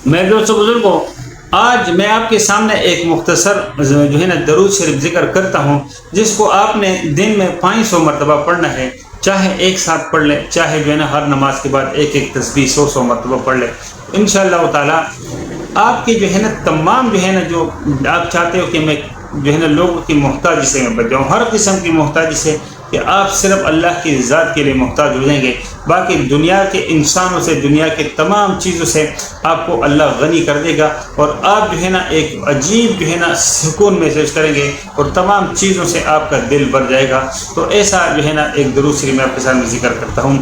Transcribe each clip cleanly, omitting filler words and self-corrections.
میرے دوستوں بزرگوں، آج میں آپ کے سامنے ایک مختصر جو ہے نا درود شریف ذکر کرتا ہوں، جس کو آپ نے دن میں 500 مرتبہ پڑھنا ہے، چاہے ایک ساتھ پڑھ لیں، چاہے جو ہے نا ہر نماز کے بعد ایک ایک تسبیح 100 مرتبہ پڑھ لیں۔ انشاءاللہ تعالی آپ کی جو ہے نا تمام جو ہے نا جو آپ چاہتے ہو کہ میں جو ہے نا لوگوں کی محتاجی سے میں بچ جاؤں، ہر قسم کی محتاجی سے، کہ آپ صرف اللہ کی ذات کے لیے محتاج ہو جائیں گے، باقی دنیا کے انسانوں سے، دنیا کے تمام چیزوں سے آپ کو اللہ غنی کر دے گا، اور آپ جو ہے نا ایک عجیب جو ہے نا سکون محسوس کریں گے، اور تمام چیزوں سے آپ کا دل بھر جائے گا۔ تو ایسا جو ہے نا ایک درود شریف میں آپ کے سامنے ذکر کرتا ہوں۔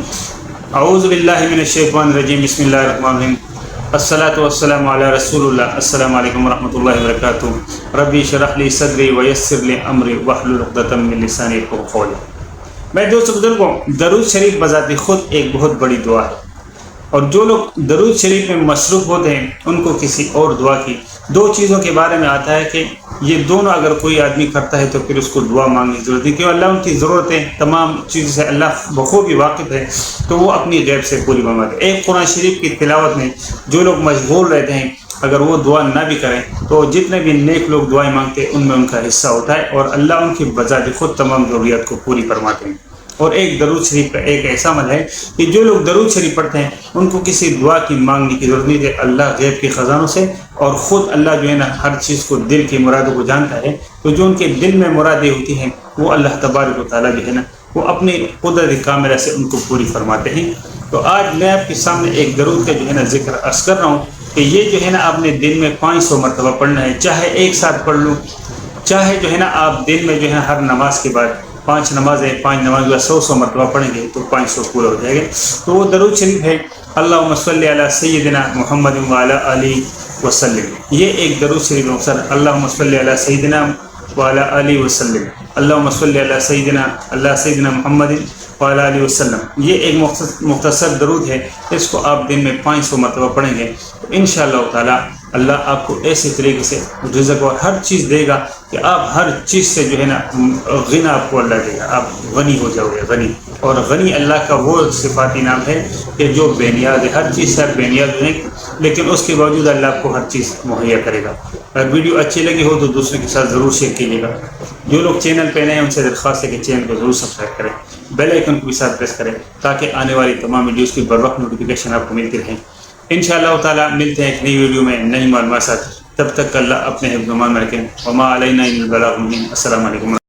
اعوذ باللہ من الشیطان الرجیم، بسم اللہ الرحمن الرحیم، الصلاۃ والسلام علی رسول اللہ، السلام علیکم ورحمۃ اللہ وبرکاتہ، ربی اشرح لی صدری ویسر لی امری واحلل عقدۃ من لسانی یفقہوا قولی۔ میں دوستو بزرگوں، درود شریف بذات خود ایک بہت بڑی دعا ہے، اور جو لوگ درود شریف میں مصروف ہوتے ہیں ان کو کسی اور دعا کی دو چیزوں کے بارے میں آتا ہے کہ یہ دونوں اگر کوئی آدمی کرتا ہے تو پھر اس کو دعا مانگنے کی ضرورت ہے، کیوں اللہ ان کی ضرورتیں تمام چیزوں سے اللہ بخوبی واقف ہے، تو وہ اپنی غیب سے پوری فرماتے ہیں۔ ایک قرآن شریف کی تلاوت میں جو لوگ مشغول رہتے ہیں، اگر وہ دعا نہ بھی کریں تو جتنے بھی نیک لوگ دعائیں مانگتے ہیں ان میں ان کا حصہ ہوتا ہے، اور اللہ ان کی بذات خود تمام ضروریات کو پوری فرماتے ہیں۔ اور ایک درود شریف کا ایک ایسا عمل ہے کہ جو لوگ درود شریف پڑھتے ہیں ان کو کسی دعا کی مانگنے کی ضرورت نہیں ہے، اللہ غیب کے خزانوں سے، اور خود اللہ جو ہے نا ہر چیز کو، دل کی مرادوں کو جانتا ہے، تو جو ان کے دل میں مرادیں ہوتی ہیں وہ اللہ تبارک و تعالیٰ جو ہے نا وہ اپنی قدرت کاملہ سے ان کو پوری فرماتے ہیں۔ تو آج میں آپ کے سامنے ایک درود کا جو ہے نا ذکر عرض کر رہا ہوں کہ یہ جو ہے نا آپ نے دن میں 500 مرتبہ پڑھنا ہے، چاہے ایک ساتھ پڑھ لوں، چاہے جو ہے نا آپ دن میں جو ہے ہر نماز کے بعد 5 نمازیں 5 نماز 100 مرتبہ پڑھیں گے تو 500 پورا ہو جائے گا۔ تو وہ درود شریف ہے، اللہم صلی علی سیدنا محمد وعلی آلہ وسلم۔ یہ ایک درود شریف مختصر، اللہم صلی علی سیدنا وعلی آلہ وسلم، اللہم صلی علی سیدنا محمد وعلی آلہ وسلم۔ یہ ایک مختصر درود ہے، اس کو آپ دن میں 500 مرتبہ پڑھیں گے تو انشاءاللہ تعالی اللہ آپ کو ایسے طریقے سے رزق اور ہر چیز دے گا کہ آپ ہر چیز سے جو ہے نا غنا آپ کو اللہ دے گا، آپ غنی ہو جاؤ گے، غنی۔ اور غنی اللہ کا وہ صفاتی نام ہے کہ جو بے نیاز ہے، ہر چیز سے آپ بے نیاز ہیں، لیکن اس کے باوجود اللہ آپ کو ہر چیز مہیا کرے گا۔ اگر ویڈیو اچھی لگی ہو تو دوسروں کے ساتھ ضرور شیئر کیجیے گا۔ جو لوگ چینل پہ نئے ہیں ان سے درخواست ہے کہ چینل کو ضرور سبسکرائب کریں، بیل آئیکن کو بھی ساتھ پریس کریں تاکہ آنے والی تمام ویڈیوز کی بر وقت نوٹیفیکیشن آپ کو ملتی رہیں۔ انشاءاللہ تعالی ملتے ہیں ایک نئی ویڈیو میں نئی معلومات ساتھ، تب تک اللہ اپنے حفظ و امان میں رکھیں۔ وما علینا الا البلاغ المبین۔ السلام علیکم۔